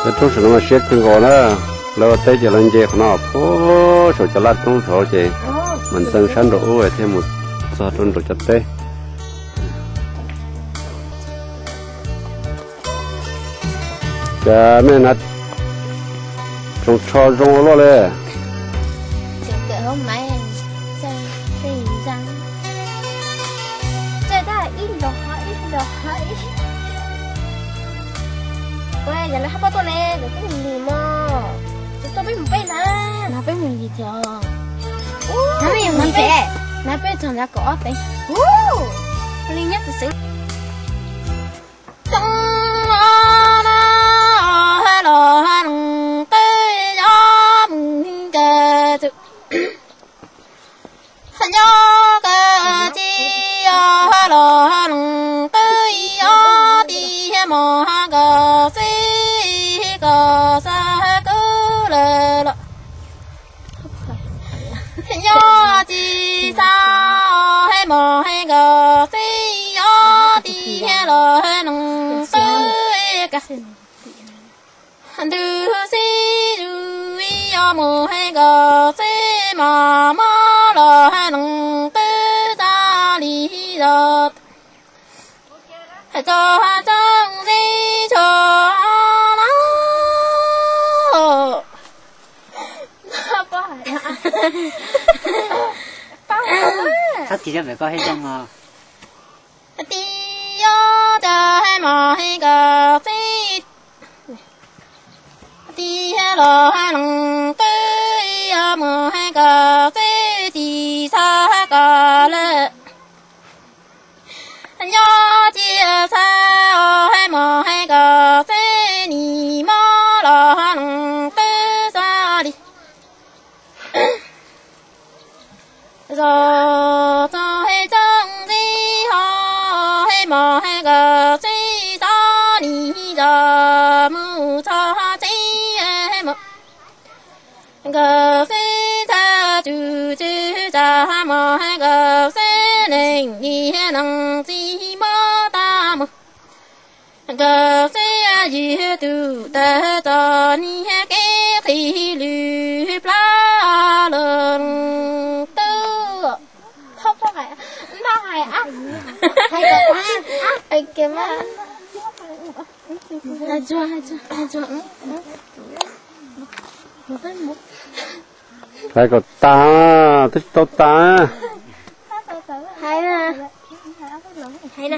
这都是那么些更高了，然后再叫人家可能破手就拉动手去，门登山都偶尔天木啥种都就对。下面那种超容了嘞。这个我买在身上，这大一箩一箩。喂，人哋黑不多咧，就都唔掂喎，就多俾唔俾啦，拿俾唔熱咗，拿俾唔熱嘅，拿俾同只果俾，另一隻醒。他底下没搞黑种啊。Hai có ta, thích tao ta. Hay nè. Hay nè.